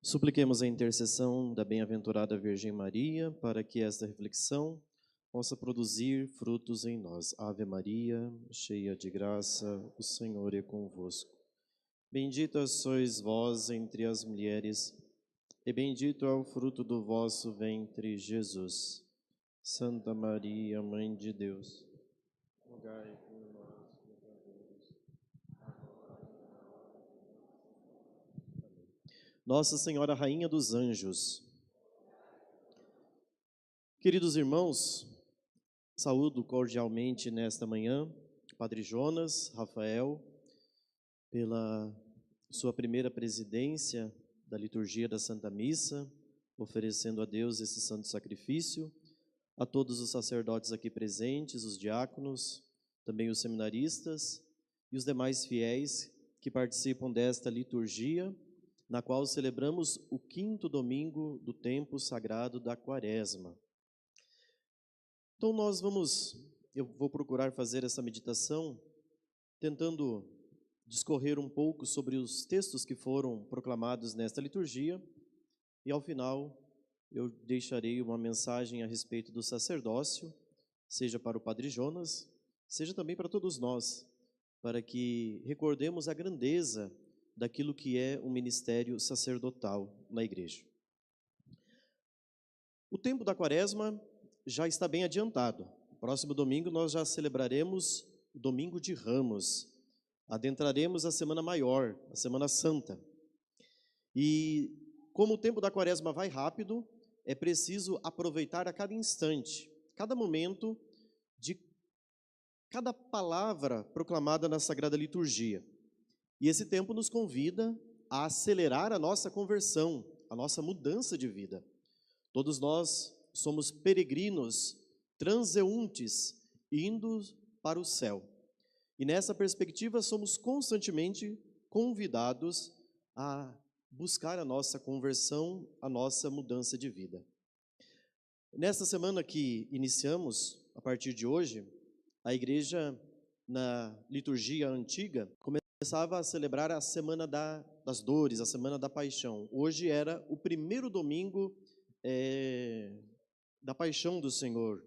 Supliquemos a intercessão da bem-aventurada Virgem Maria para que esta reflexão possa produzir frutos em nós. Ave Maria, cheia de graça, o Senhor é convosco. Bendita sois vós entre as mulheres, e bendito é o fruto do vosso ventre, Jesus. Santa Maria, Mãe de Deus, rogai por nós, pecadores. Nossa Senhora, Rainha dos Anjos. Queridos irmãos, saúdo cordialmente nesta manhã Padre Jonas, Rafael, pela sua primeira presidência da liturgia da Santa Missa, oferecendo a Deus esse santo sacrifício, a todos os sacerdotes aqui presentes, os diáconos, também os seminaristas e os demais fiéis que participam desta liturgia, na qual celebramos o 5º domingo do tempo sagrado da Quaresma. Então eu vou procurar fazer essa meditação tentando discorrer um pouco sobre os textos que foram proclamados nesta liturgia e ao final eu deixarei uma mensagem a respeito do sacerdócio, seja para o Padre Jonas, seja também para todos nós, para que recordemos a grandeza daquilo que é o ministério sacerdotal na igreja. O tempo da Quaresma já está bem adiantado. Próximo domingo nós já celebraremos o Domingo de Ramos. Adentraremos a Semana Maior, a Semana Santa. E como o tempo da Quaresma vai rápido, é preciso aproveitar a cada instante, cada momento de cada palavra proclamada na Sagrada Liturgia. E esse tempo nos convida a acelerar a nossa conversão, a nossa mudança de vida. Todos nós somos peregrinos, transeuntes, indo para o céu. E nessa perspectiva somos constantemente convidados a buscar a nossa conversão, a nossa mudança de vida. Nesta semana que iniciamos, a partir de hoje, a igreja, na liturgia antiga, começava a celebrar a Semana das Dores, a Semana da Paixão. Hoje era o primeiro domingo da Paixão do Senhor.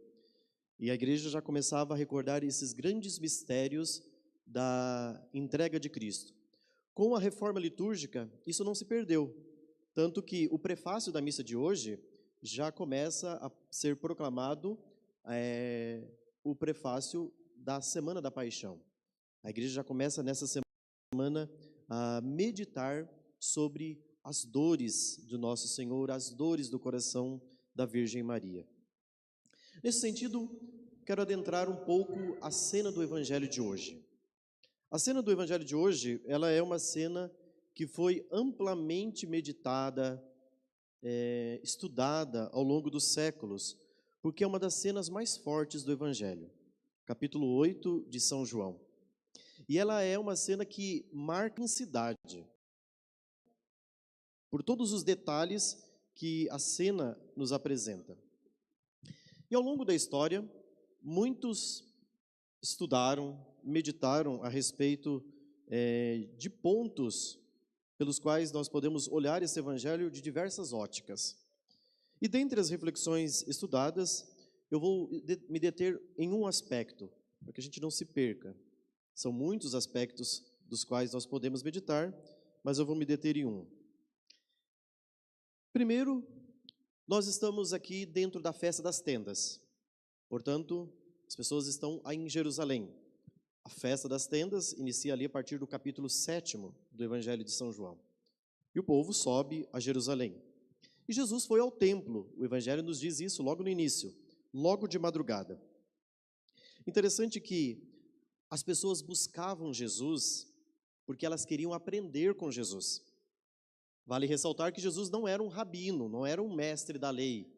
E a igreja já começava a recordar esses grandes mistérios da entrega de Cristo. Com a reforma litúrgica, isso não se perdeu. Tanto que o prefácio da missa de hoje já começa a ser proclamado o prefácio da Semana da Paixão. A igreja já começa nessa semana a meditar sobre as dores do nosso Senhor, as dores do coração da Virgem Maria. Nesse sentido, quero adentrar um pouco a cena do Evangelho de hoje. A cena do Evangelho de hoje, ela é uma cena que foi amplamente meditada, estudada ao longo dos séculos, porque é uma das cenas mais fortes do Evangelho. Capítulo 8 de São João. E ela é uma cena que marca a intensidade, por todos os detalhes que a cena nos apresenta. E ao longo da história, muitos estudaram, meditaram a respeito de pontos pelos quais nós podemos olhar esse evangelho de diversas óticas. E dentre as reflexões estudadas, eu vou me deter em um aspecto, para que a gente não se perca. São muitos aspectos dos quais nós podemos meditar, mas eu vou me deter em um. Primeiro, nós estamos aqui dentro da festa das tendas. Portanto, as pessoas estão aí em Jerusalém. A festa das tendas inicia ali a partir do capítulo 7º do Evangelho de São João. E o povo sobe a Jerusalém. E Jesus foi ao templo. O Evangelho nos diz isso logo no início, logo de madrugada. Interessante que as pessoas buscavam Jesus porque elas queriam aprender com Jesus. Vale ressaltar que Jesus não era um rabino, não era um mestre da lei.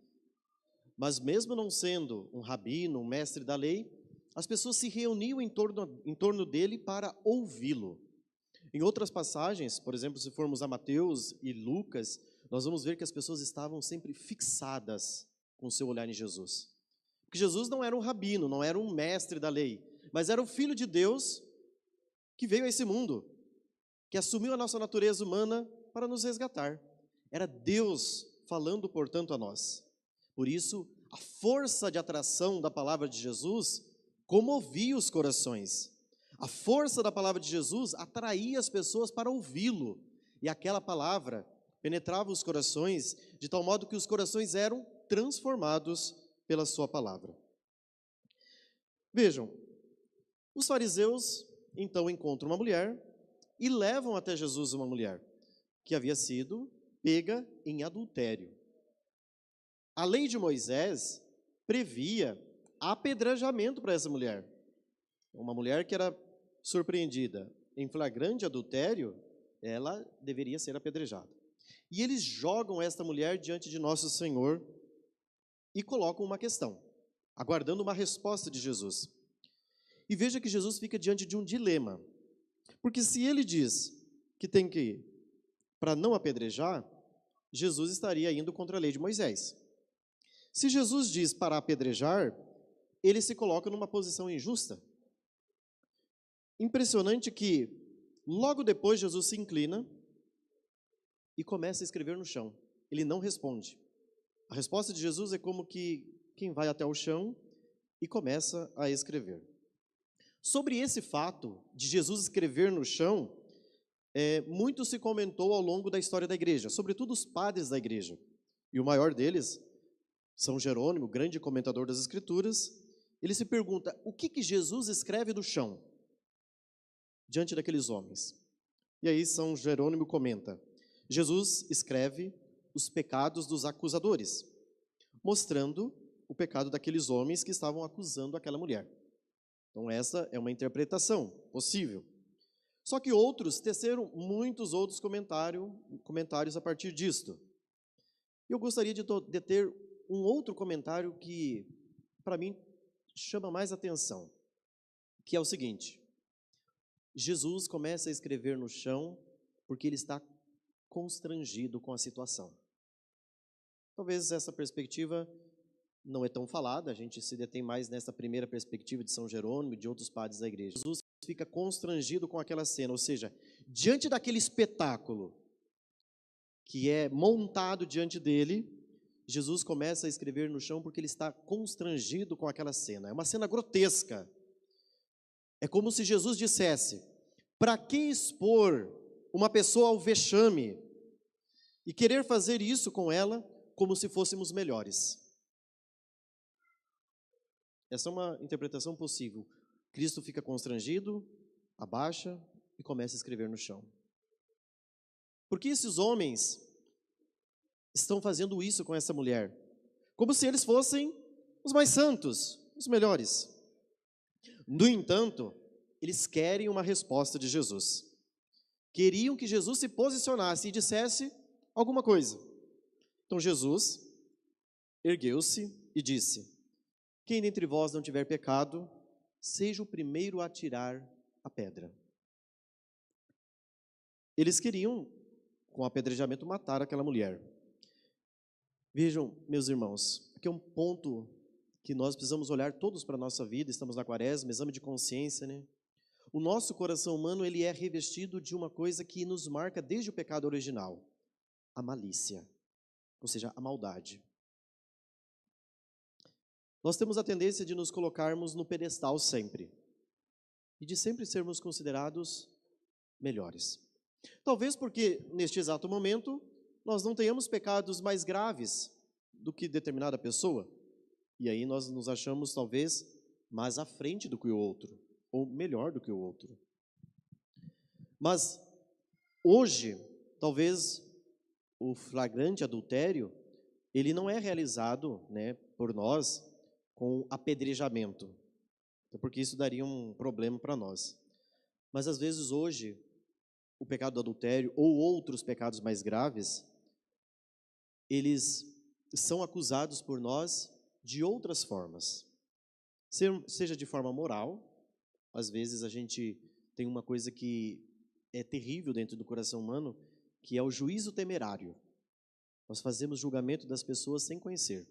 Mas mesmo não sendo um rabino, um mestre da lei, as pessoas se reuniam em torno dele para ouvi-lo. Em outras passagens, por exemplo, se formos a Mateus e Lucas, nós vamos ver que as pessoas estavam sempre fixadas com o seu olhar em Jesus. Porque Jesus não era um rabino, não era um mestre da lei, mas era o Filho de Deus que veio a esse mundo, que assumiu a nossa natureza humana para nos resgatar. Era Deus falando, portanto, a nós. Por isso, a força de atração da palavra de Jesus comovia os corações. A força da palavra de Jesus atraía as pessoas para ouvi-lo. E aquela palavra penetrava os corações de tal modo que os corações eram transformados pela sua palavra. Vejam, os fariseus então encontram uma mulher e levam até Jesus uma mulher que havia sido pega em adultério. A lei de Moisés previa apedrejamento para essa mulher. Uma mulher que era surpreendida em flagrante adultério, ela deveria ser apedrejada. E eles jogam esta mulher diante de nosso Senhor e colocam uma questão, aguardando uma resposta de Jesus. E veja que Jesus fica diante de um dilema, porque se ele diz que tem que ir para não apedrejar, Jesus estaria indo contra a lei de Moisés. Se Jesus diz para apedrejar, ele se coloca numa posição injusta. Impressionante que, logo depois, Jesus se inclina e começa a escrever no chão. Ele não responde. A resposta de Jesus é como que quem vai até o chão e começa a escrever. Sobre esse fato de Jesus escrever no chão, muito se comentou ao longo da história da igreja, sobretudo os padres da igreja. E o maior deles, São Jerônimo, grande comentador das Escrituras, ele se pergunta, o que Jesus escreve no chão diante daqueles homens? E aí São Jerônimo comenta, Jesus escreve os pecados dos acusadores, mostrando o pecado daqueles homens que estavam acusando aquela mulher. Então essa é uma interpretação possível. Só que outros teceram muitos outros comentários a partir disto. Eu gostaria de ter um outro comentário que, para mim, chama mais atenção, que é o seguinte: Jesus começa a escrever no chão porque ele está constrangido com a situação. Talvez essa perspectiva não é tão falada, a gente se detém mais nessa primeira perspectiva de São Jerônimo e de outros padres da igreja. Jesus fica constrangido com aquela cena, ou seja, diante daquele espetáculo que é montado diante dele, Jesus começa a escrever no chão porque ele está constrangido com aquela cena. É uma cena grotesca. É como se Jesus dissesse, para que expor uma pessoa ao vexame e querer fazer isso com ela como se fôssemos melhores? Essa é uma interpretação possível. Cristo fica constrangido, abaixa e começa a escrever no chão. Por que esses homens estão fazendo isso com essa mulher? Como se eles fossem os mais santos, os melhores. No entanto, eles querem uma resposta de Jesus. Queriam que Jesus se posicionasse e dissesse alguma coisa. Então Jesus ergueu-se e disse, quem dentre vós não tiver pecado, seja o primeiro a tirar a pedra. Eles queriam, com apedrejamento, matar aquela mulher. Vejam, meus irmãos, aqui é um ponto que nós precisamos olhar todos para a nossa vida, estamos na quaresma, exame de consciência, né? O nosso coração humano, ele é revestido de uma coisa que nos marca desde o pecado original, a malícia, ou seja, a maldade. Nós temos a tendência de nos colocarmos no pedestal sempre, e de sempre sermos considerados melhores. Talvez porque, neste exato momento, nós não tenhamos pecados mais graves do que determinada pessoa, e aí nós nos achamos, talvez, mais à frente do que o outro, ou melhor do que o outro. Mas, hoje, talvez, o flagrante adultério, ele não é realizado, né, por nós com apedrejamento, porque isso daria um problema para nós. Mas, às vezes, hoje, o pecado do adultério ou outros pecados mais graves, eles são acusados por nós de outras formas. Seja de forma moral, às vezes a gente tem uma coisa que é terrível dentro do coração humano, que é o juízo temerário. Nós fazemos julgamento das pessoas sem conhecer.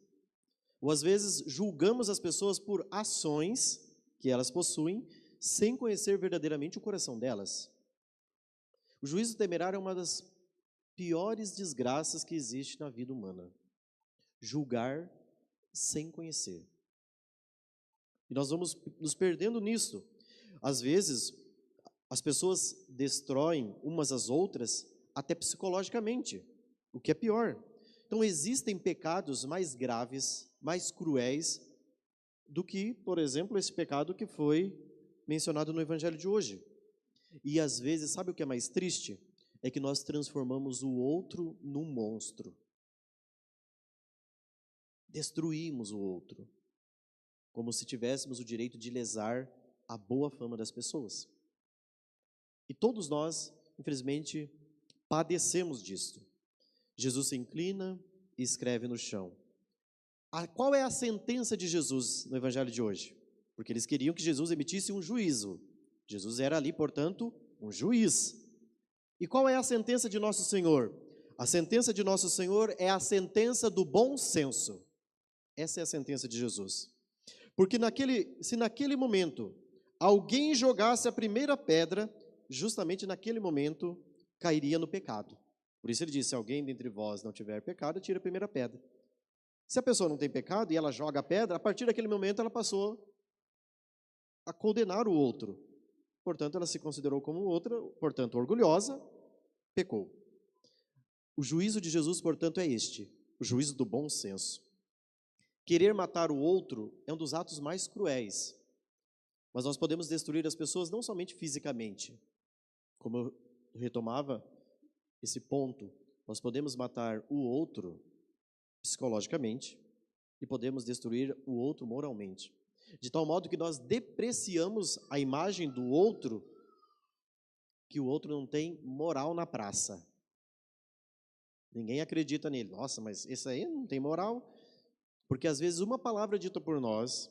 Ou às vezes julgamos as pessoas por ações que elas possuem, sem conhecer verdadeiramente o coração delas. O juízo temerário é uma das piores desgraças que existe na vida humana: julgar sem conhecer. E nós vamos nos perdendo nisso. Às vezes, as pessoas destroem umas às outras, até psicologicamente, o que é pior. Então, existem pecados mais graves, mais cruéis, do que, por exemplo, esse pecado que foi mencionado no Evangelho de hoje. E às vezes, sabe o que é mais triste? É que nós transformamos o outro num monstro. Destruímos o outro, como se tivéssemos o direito de lesar a boa fama das pessoas. E todos nós, infelizmente, padecemos disto. Jesus se inclina e escreve no chão. Qual é a sentença de Jesus no Evangelho de hoje? Porque eles queriam que Jesus emitisse um juízo. Jesus era ali, portanto, um juiz. E qual é a sentença de nosso Senhor? A sentença de nosso Senhor é a sentença do bom senso. Essa é a sentença de Jesus. Porque se naquele momento alguém jogasse a primeira pedra, justamente naquele momento cairia no pecado. Por isso ele disse: se alguém dentre vós não tiver pecado, tira a primeira pedra. Se a pessoa não tem pecado e ela joga a pedra, a partir daquele momento ela passou a condenar o outro. Portanto, ela se considerou como outra, portanto, orgulhosa, pecou. O juízo de Jesus, portanto, é este: o juízo do bom senso. Querer matar o outro é um dos atos mais cruéis. Mas nós podemos destruir as pessoas não somente fisicamente, como eu retomava esse ponto, nós podemos matar o outro psicologicamente e podemos destruir o outro moralmente. De tal modo que nós depreciamos a imagem do outro, que o outro não tem moral na praça. Ninguém acredita nele. Nossa, mas esse aí não tem moral. Porque às vezes uma palavra dita por nós,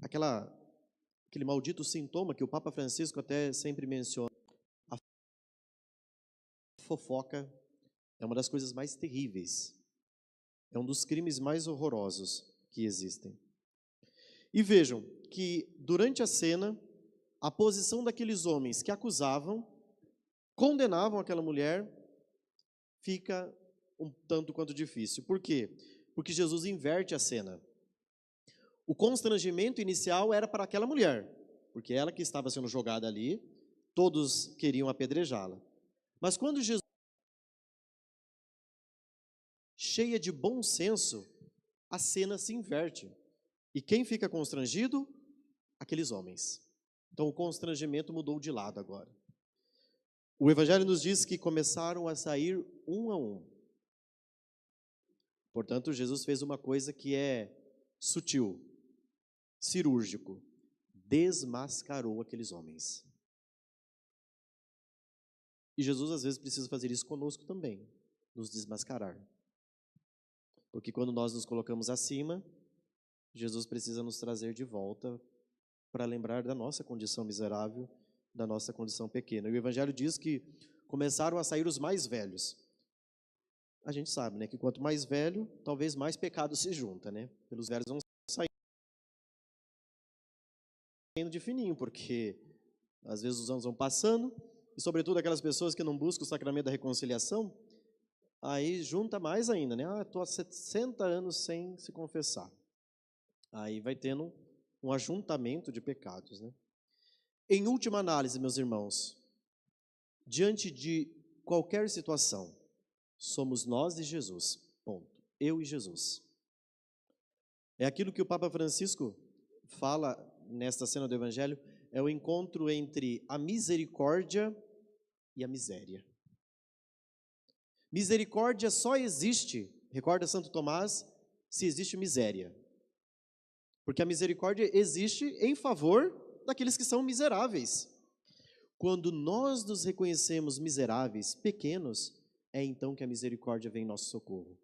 aquele maldito sintoma que o Papa Francisco até sempre menciona, a fofoca é uma das coisas mais terríveis. É um dos crimes mais horrorosos que existem. E vejam que durante a cena, a posição daqueles homens que acusavam, condenavam aquela mulher, fica um tanto quanto difícil. Por quê? Porque Jesus inverte a cena. O constrangimento inicial era para aquela mulher, porque ela que estava sendo jogada ali, todos queriam apedrejá-la. Mas quando Jesus, cheia de bom senso, a cena se inverte. E quem fica constrangido? Aqueles homens. Então o constrangimento mudou de lado agora. O Evangelho nos diz que começaram a sair um a um. Portanto, Jesus fez uma coisa que é sutil, cirúrgico. Desmascarou aqueles homens. E Jesus às vezes precisa fazer isso conosco também, nos desmascarar. Porque quando nós nos colocamos acima, Jesus precisa nos trazer de volta para lembrar da nossa condição miserável, da nossa condição pequena. E o Evangelho diz que começaram a sair os mais velhos. A gente sabe, né, que quanto mais velho, talvez mais pecado se junta, né? Pelos velhos vão saindo de fininho, porque às vezes os anos vão passando, e sobretudo aquelas pessoas que não buscam o sacramento da reconciliação, aí junta mais ainda, né? Estou há 60 anos sem se confessar. Aí vai tendo um ajuntamento de pecados, né? Em última análise, meus irmãos, diante de qualquer situação, somos nós e Jesus, ponto. Eu e Jesus. É aquilo que o Papa Francisco fala nesta cena do Evangelho, é o encontro entre a misericórdia e a miséria. Misericórdia só existe, recorda Santo Tomás, se existe miséria. Porque a misericórdia existe em favor daqueles que são miseráveis. Quando nós nos reconhecemos miseráveis, pequenos, é então que a misericórdia vem em nosso socorro.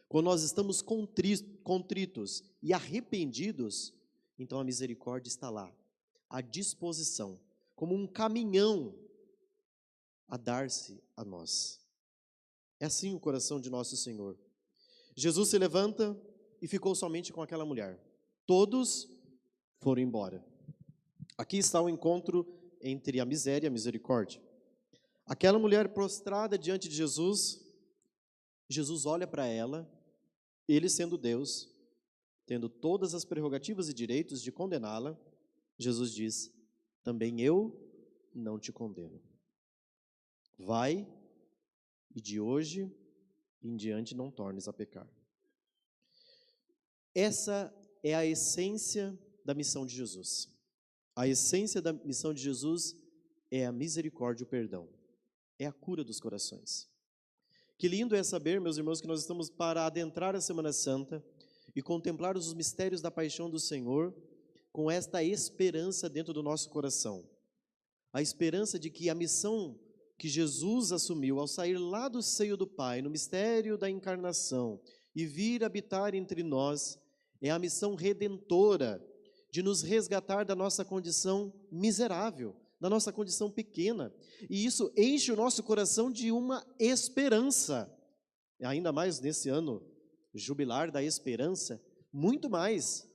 Quando nós estamos contritos e arrependidos, então a misericórdia está lá, à disposição, como um caminhão a dar-se a nós. É assim o coração de nosso Senhor. Jesus se levanta e ficou somente com aquela mulher. Todos foram embora. Aqui está o encontro entre a miséria e a misericórdia. Aquela mulher prostrada diante de Jesus, Jesus olha para ela, ele sendo Deus, tendo todas as prerrogativas e direitos de condená-la, Jesus diz: também eu não te condeno. Vai e de hoje em diante não tornes a pecar. Essa é a essência da missão de Jesus. A essência da missão de Jesus é a misericórdia e o perdão. É a cura dos corações. Que lindo é saber, meus irmãos, que nós estamos para adentrar a Semana Santa e contemplar os mistérios da paixão do Senhor com esta esperança dentro do nosso coração. A esperança de que a missão que Jesus assumiu ao sair lá do seio do Pai, no mistério da encarnação, e vir habitar entre nós, é a missão redentora de nos resgatar da nossa condição miserável, da nossa condição pequena. E isso enche o nosso coração de uma esperança. Ainda mais nesse ano jubilar da esperança, muito mais.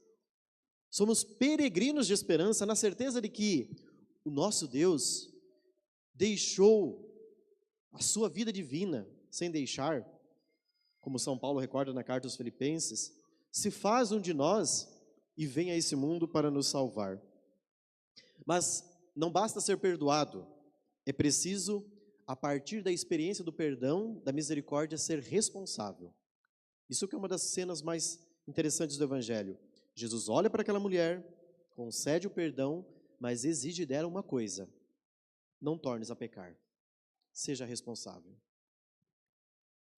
Somos peregrinos de esperança, na certeza de que o nosso Deus deixou a sua vida divina, sem deixar, como São Paulo recorda na carta aos Filipenses, se faz um de nós e vem a esse mundo para nos salvar. Mas não basta ser perdoado, é preciso, a partir da experiência do perdão, da misericórdia, ser responsável. Isso que é uma das cenas mais interessantes do Evangelho. Jesus olha para aquela mulher, concede o perdão, mas exige dela uma coisa: não tornes a pecar, seja responsável.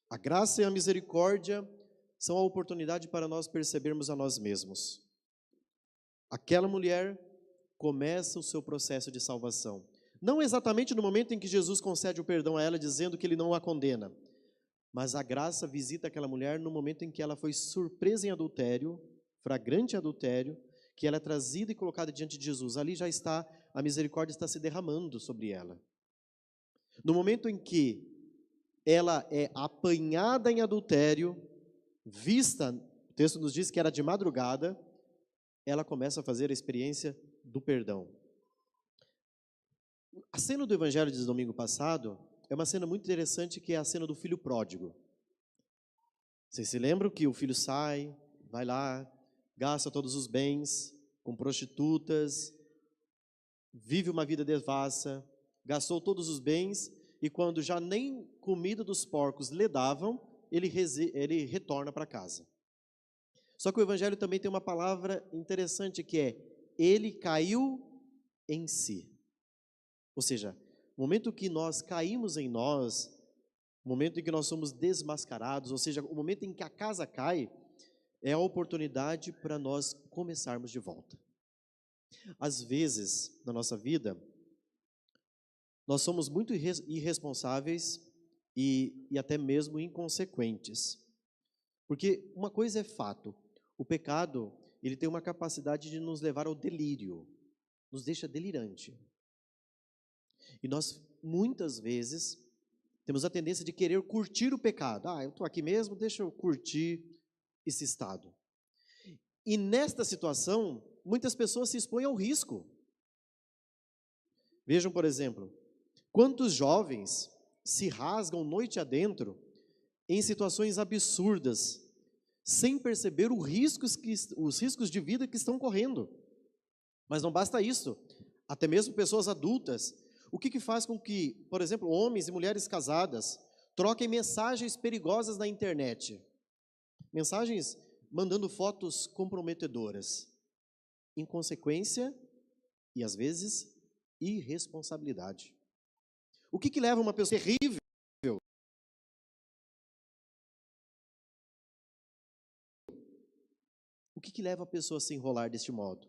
A graça e a misericórdia são a oportunidade para nós percebermos a nós mesmos. Aquela mulher começa o seu processo de salvação. Não exatamente no momento em que Jesus concede o perdão a ela, dizendo que ele não a condena, mas a graça visita aquela mulher no momento em que ela foi surpresa em adultério, flagrante adultério, que ela é trazida e colocada diante de Jesus. Ali já está, a misericórdia está se derramando sobre ela. No momento em que ela é apanhada em adultério, vista, o texto nos diz que era de madrugada, ela começa a fazer a experiência do perdão. A cena do Evangelho de domingo passado é uma cena muito interessante, que é a cena do filho pródigo. Vocês se lembram que o filho sai, vai lá, gasta todos os bens com prostitutas, vive uma vida devassa, gastou todos os bens, e quando já nem comida dos porcos lhe davam, ele retorna para casa. Só que o Evangelho também tem uma palavra interessante, que é: ele caiu em si. Ou seja, o momento que nós caímos em nós, o momento em que nós somos desmascarados, ou seja, o momento em que a casa cai, é a oportunidade para nós começarmos de volta. Às vezes, na nossa vida, nós somos muito irresponsáveis e até mesmo inconsequentes. Porque uma coisa é fato: o pecado, ele tem uma capacidade de nos levar ao delírio, nos deixa delirante. E nós, muitas vezes, temos a tendência de querer curtir o pecado. Eu estou aqui mesmo, deixa eu curtir esse estado. E nesta situação, muitas pessoas se expõem ao risco. Vejam, por exemplo, quantos jovens se rasgam noite adentro em situações absurdas, sem perceber os riscos de vida que estão correndo. Mas não basta isso, até mesmo pessoas adultas. O que faz com que, por exemplo, homens e mulheres casadas troquem mensagens perigosas na internet? Mensagens mandando fotos comprometedoras. Inconsequência e, às vezes, irresponsabilidade. O que leva uma pessoa terrível? O que leva a pessoa a se enrolar deste modo?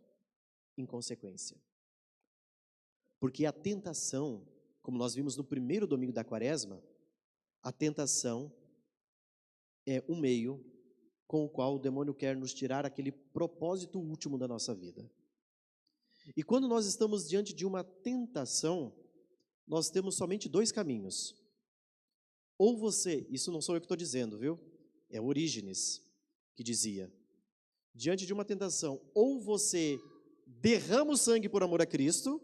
Inconsequência. Porque a tentação, como nós vimos no primeiro domingo da Quaresma, a tentação é um meio com o qual o demônio quer nos tirar aquele propósito último da nossa vida. E quando nós estamos diante de uma tentação, nós temos somente dois caminhos. Ou você, isso não sou eu que estou dizendo, viu? É Orígenes que dizia: diante de uma tentação, ou você derrama o sangue por amor a Cristo,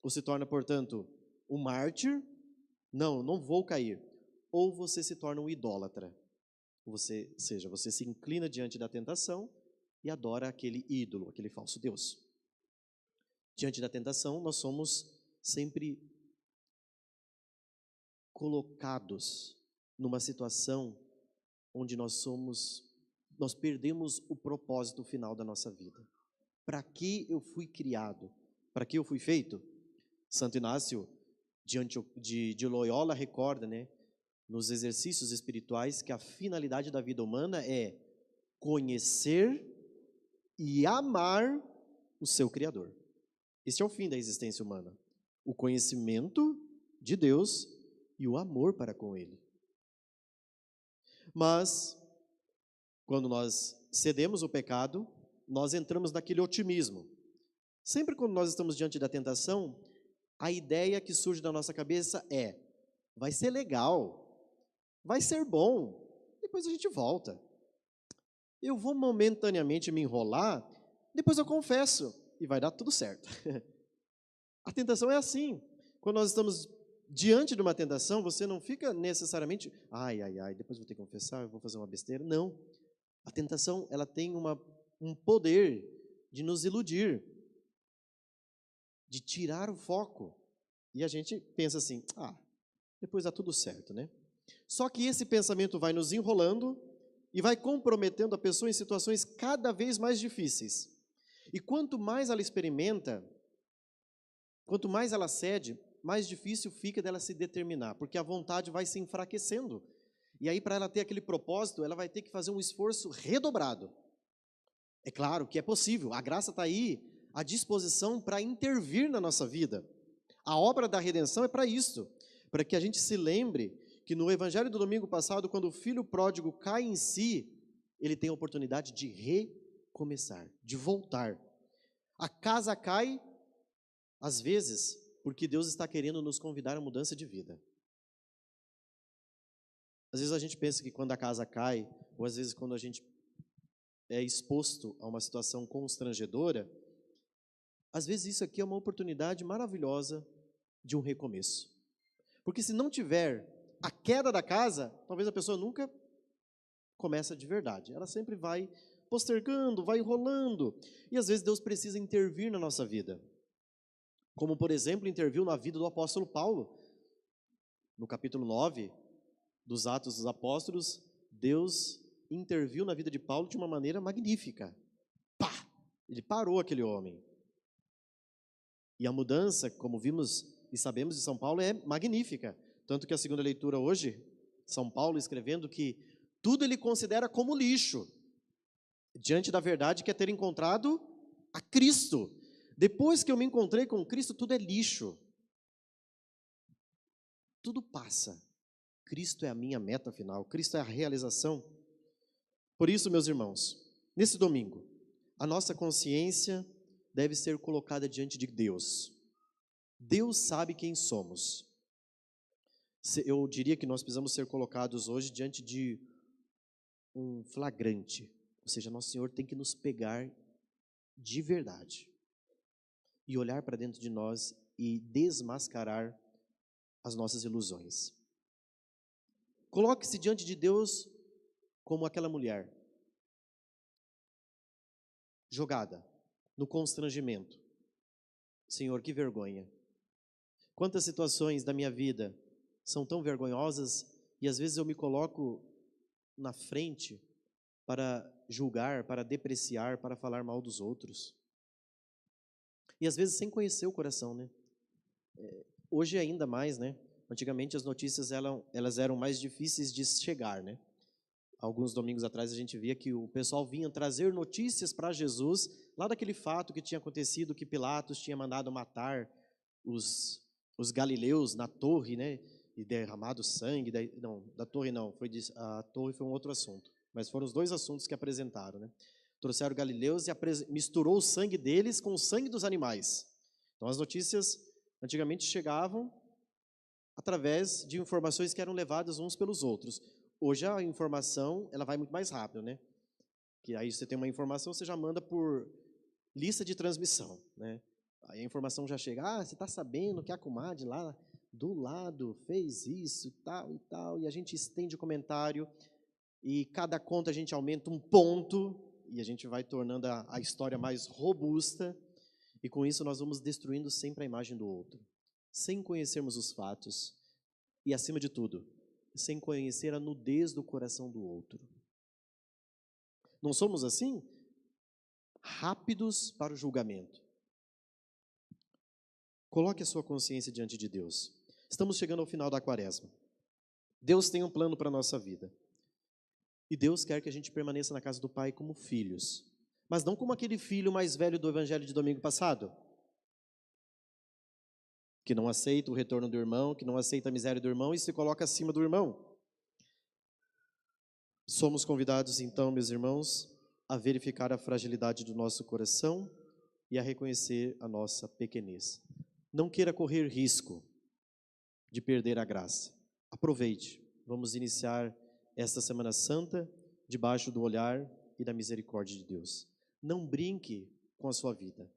ou se torna, portanto, um mártir, não vou cair. Ou você se torna um idólatra. Você se inclina diante da tentação e adora aquele ídolo, aquele falso Deus. Diante da tentação, nós somos sempre colocados numa situação onde nós perdemos o propósito final da nossa vida. Para que eu fui criado? Para que eu fui feito? Santo Inácio de Loyola recorda, né, nos exercícios espirituais, que a finalidade da vida humana é conhecer e amar o seu Criador. Este é o fim da existência humana. O conhecimento de Deus e o amor para com Ele. Mas, quando nós cedemos o pecado, nós entramos naquele otimismo. Sempre quando nós estamos diante da tentação, a ideia que surge da nossa cabeça é: vai ser legal, vai ser bom, depois a gente volta. Eu vou momentaneamente me enrolar, depois eu confesso e vai dar tudo certo. A tentação é assim. Quando nós estamos diante de uma tentação, você não fica necessariamente, ai, depois vou ter que confessar, eu vou fazer uma besteira. Não. A tentação, ela tem um poder de nos iludir, de tirar o foco. E a gente pensa assim, depois dá tudo certo, né? Só que esse pensamento vai nos enrolando e vai comprometendo a pessoa em situações cada vez mais difíceis. E quanto mais ela experimenta, quanto mais ela cede, mais difícil fica dela se determinar, porque a vontade vai se enfraquecendo. E aí, para ela ter aquele propósito, ela vai ter que fazer um esforço redobrado. É claro que é possível, a graça está aí à disposição para intervir na nossa vida. A obra da redenção é para isso, para que a gente se lembre que no evangelho do domingo passado, quando o filho pródigo cai em si, ele tem a oportunidade de recomeçar, de voltar. A casa cai, às vezes, porque Deus está querendo nos convidar a mudança de vida. Às vezes a gente pensa que quando a casa cai, ou às vezes quando a gente é exposto a uma situação constrangedora, às vezes isso aqui é uma oportunidade maravilhosa de um recomeço. Porque se não tiver a queda da casa, talvez a pessoa nunca começa de verdade. Ela sempre vai postergando, vai enrolando. E às vezes Deus precisa intervir na nossa vida. Como, por exemplo, interviu na vida do apóstolo Paulo. No capítulo 9 dos Atos dos Apóstolos, Deus interviu na vida de Paulo de uma maneira magnífica. Pá! Ele parou aquele homem. E a mudança, como vimos e sabemos de São Paulo, é magnífica. Tanto que a segunda leitura hoje, São Paulo escrevendo que tudo ele considera como lixo, diante da verdade que é ter encontrado a Cristo. Depois que eu me encontrei com Cristo, tudo é lixo. Tudo passa. Cristo é a minha meta final, Cristo é a realização. Por isso, meus irmãos, nesse domingo, a nossa consciência deve ser colocada diante de Deus. Deus sabe quem somos. Eu diria que nós precisamos ser colocados hoje diante de um flagrante, ou seja, nosso Senhor tem que nos pegar de verdade e olhar para dentro de nós e desmascarar as nossas ilusões. Coloque-se diante de Deus como aquela mulher, jogada no constrangimento. Senhor, que vergonha. Quantas situações da minha vida são tão vergonhosas e às vezes eu me coloco na frente para julgar, para depreciar, para falar mal dos outros. E às vezes sem conhecer o coração, né? Hoje ainda mais, né? Antigamente as notícias elas eram mais difíceis de chegar, né? Alguns domingos atrás a gente via que o pessoal vinha trazer notícias para Jesus, lá daquele fato que tinha acontecido, que Pilatos tinha mandado matar os galileus na torre, né? E derramado sangue, da torre não, a torre foi um outro assunto, mas foram os dois assuntos que apresentaram, né? Trouxeram galileus e misturou o sangue deles com o sangue dos animais. Então as notícias antigamente chegavam através de informações que eram levadas uns pelos outros. Hoje a informação, ela vai muito mais rápido, né? Que aí você tem uma informação, você já manda por lista de transmissão, né? Aí a informação já chega, você está sabendo que a comadre lá do lado fez isso e tal, e a gente estende o comentário, e cada conta a gente aumenta um ponto, e a gente vai tornando a história mais robusta, e com isso nós vamos destruindo sempre a imagem do outro, sem conhecermos os fatos, e acima de tudo, sem conhecer a nudez do coração do outro. Não somos assim? Rápidos para o julgamento. Coloque a sua consciência diante de Deus. Estamos chegando ao final da quaresma. Deus tem um plano para a nossa vida. E Deus quer que a gente permaneça na casa do Pai como filhos. Mas não como aquele filho mais velho do evangelho de domingo passado, que não aceita o retorno do irmão, que não aceita a miséria do irmão e se coloca acima do irmão. Somos convidados então, meus irmãos, a verificar a fragilidade do nosso coração e a reconhecer a nossa pequenez. Não queira correr risco de perder a graça. Aproveite. Vamos iniciar esta Semana Santa debaixo do olhar e da misericórdia de Deus. Não brinque com a sua vida.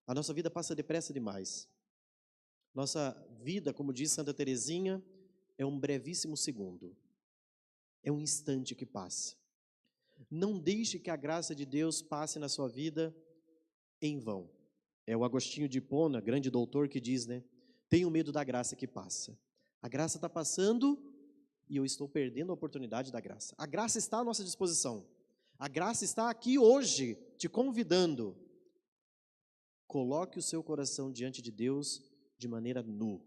A nossa vida passa depressa demais. Nossa vida, como diz Santa Teresinha, é um brevíssimo segundo. É um instante que passa. Não deixe que a graça de Deus passe na sua vida em vão. É o Agostinho de Hipona, grande doutor, que diz, né? Tenho medo da graça que passa. A graça está passando e eu estou perdendo a oportunidade da graça. A graça está à nossa disposição. A graça está aqui hoje, te convidando. Coloque o seu coração diante de Deus de maneira nu.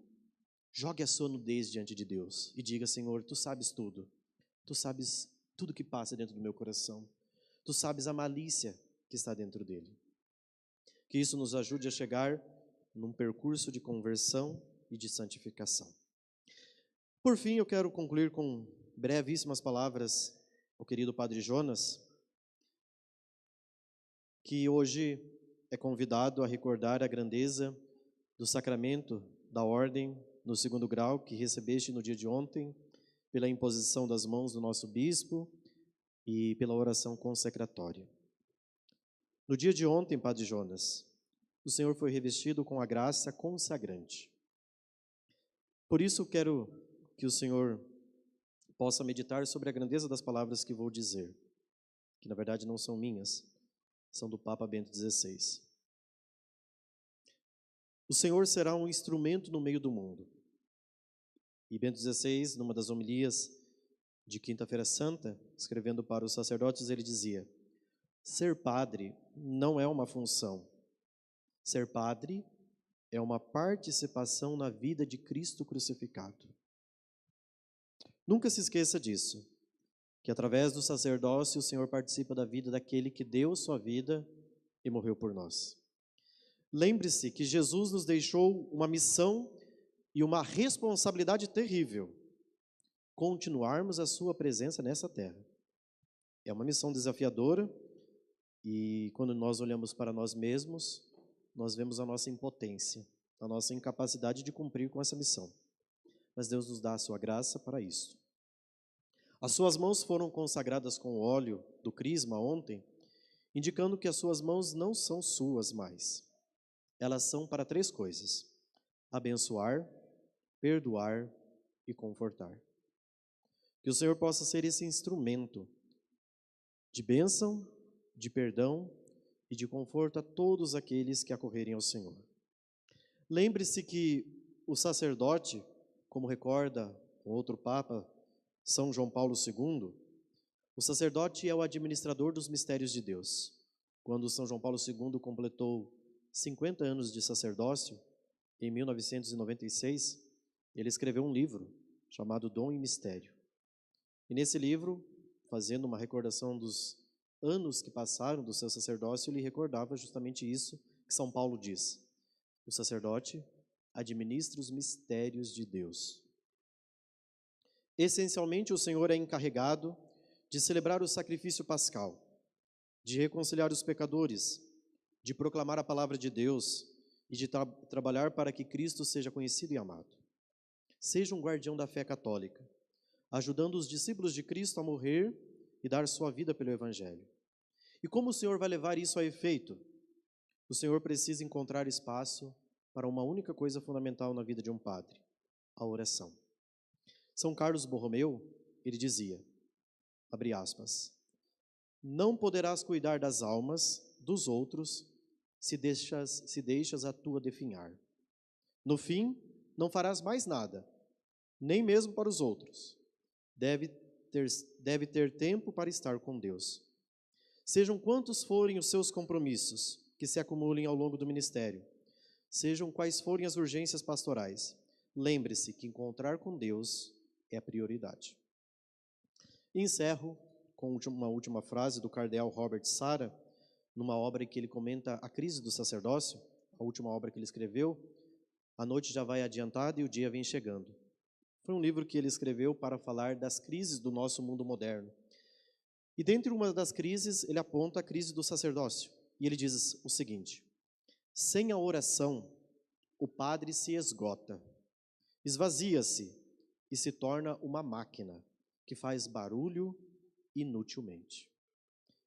Jogue a sua nudez diante de Deus e diga, Senhor, Tu sabes tudo. Tu sabes tudo que passa dentro do meu coração. Tu sabes a malícia que está dentro dele. Que isso nos ajude a chegar num percurso de conversão e de santificação. Por fim, eu quero concluir com brevíssimas palavras ao querido Padre Jonas, que hoje é convidado a recordar a grandeza do sacramento da ordem no 2º grau que recebeste no dia de ontem, pela imposição das mãos do nosso bispo e pela oração consecratória. No dia de ontem, Padre Jonas, o Senhor foi revestido com a graça consagrante. Por isso quero que o Senhor possa meditar sobre a grandeza das palavras que vou dizer, que na verdade não são minhas, são do Papa Bento XVI. O Senhor será um instrumento no meio do mundo. E Bento XVI, numa das homilias de Quinta-feira Santa, escrevendo para os sacerdotes, ele dizia: ser padre não é uma função. Ser padre é uma participação na vida de Cristo crucificado. Nunca se esqueça disso, que através do sacerdócio o Senhor participa da vida daquele que deu sua vida e morreu por nós. Lembre-se que Jesus nos deixou uma missão e uma responsabilidade terrível: continuarmos a sua presença nessa terra. É uma missão desafiadora e quando nós olhamos para nós mesmos, nós vemos a nossa impotência, a nossa incapacidade de cumprir com essa missão. Mas Deus nos dá a sua graça para isso. As suas mãos foram consagradas com o óleo do crisma ontem, indicando que as suas mãos não são suas mais. Elas são para 3 coisas: abençoar, perdoar e confortar. Que o Senhor possa ser esse instrumento de bênção, de perdão e de conforto a todos aqueles que acorrerem ao Senhor. Lembre-se que o sacerdote, como recorda um outro Papa, São João Paulo II, o sacerdote é o administrador dos mistérios de Deus. Quando São João Paulo II completou 50 anos de sacerdócio, em 1996, ele escreveu um livro chamado Dom e Mistério. E nesse livro, fazendo uma recordação dos anos que passaram do seu sacerdócio, ele recordava justamente isso que São Paulo diz: o sacerdote administra os mistérios de Deus. Essencialmente, o Senhor é encarregado de celebrar o sacrifício pascal, de reconciliar os pecadores, de proclamar a palavra de Deus e de trabalhar para que Cristo seja conhecido e amado. Seja um guardião da fé católica, ajudando os discípulos de Cristo a morrer e dar sua vida pelo Evangelho. E como o Senhor vai levar isso a efeito? O Senhor precisa encontrar espaço para uma única coisa fundamental na vida de um padre: a oração. São Carlos Borromeu, ele dizia, abre aspas, não poderás cuidar das almas dos outros se deixas a tua definhar. No fim, não farás mais nada, nem mesmo para os outros. Deve ter tempo para estar com Deus. Sejam quantos forem os seus compromissos que se acumulem ao longo do ministério, sejam quais forem as urgências pastorais, lembre-se que encontrar com Deus é a prioridade. E encerro com uma última frase do cardeal Robert Sarah, numa obra em que ele comenta a crise do sacerdócio, a última obra que ele escreveu, A Noite Já Vai Adiantada e o Dia Vem Chegando. Foi um livro que ele escreveu para falar das crises do nosso mundo moderno. E dentre uma das crises, ele aponta a crise do sacerdócio. E ele diz o seguinte, sem a oração, o padre se esgota, esvazia-se e se torna uma máquina que faz barulho inutilmente.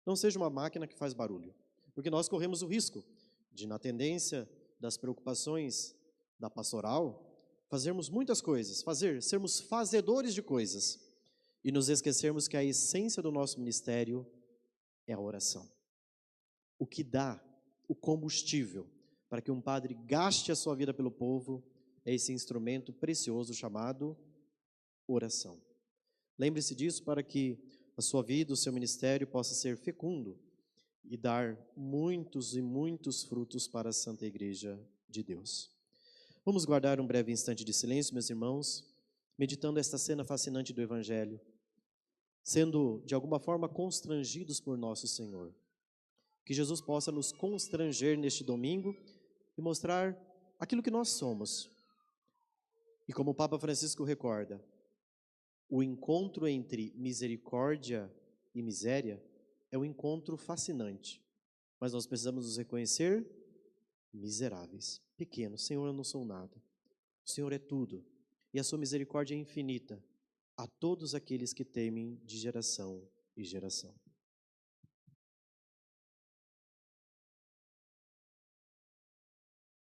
Não seja uma máquina que faz barulho, porque nós corremos o risco de, na tendência das preocupações da pastoral, fazermos muitas coisas, sermos fazedores de coisas e nos esquecermos que a essência do nosso ministério é a oração. O que dá o combustível para que um padre gaste a sua vida pelo povo é esse instrumento precioso chamado oração. Lembre-se disso para que a sua vida, o seu ministério possa ser fecundo e dar muitos e muitos frutos para a Santa Igreja de Deus. Vamos guardar um breve instante de silêncio, meus irmãos, meditando esta cena fascinante do Evangelho, sendo de alguma forma constrangidos por nosso Senhor. Que Jesus possa nos constranger neste domingo e mostrar aquilo que nós somos. E como o Papa Francisco recorda, o encontro entre misericórdia e miséria é um encontro fascinante, mas nós precisamos nos reconhecer miseráveis, pequenos. Senhor, eu não sou nada. O Senhor é tudo, e a sua misericórdia é infinita a todos aqueles que temem de geração em geração.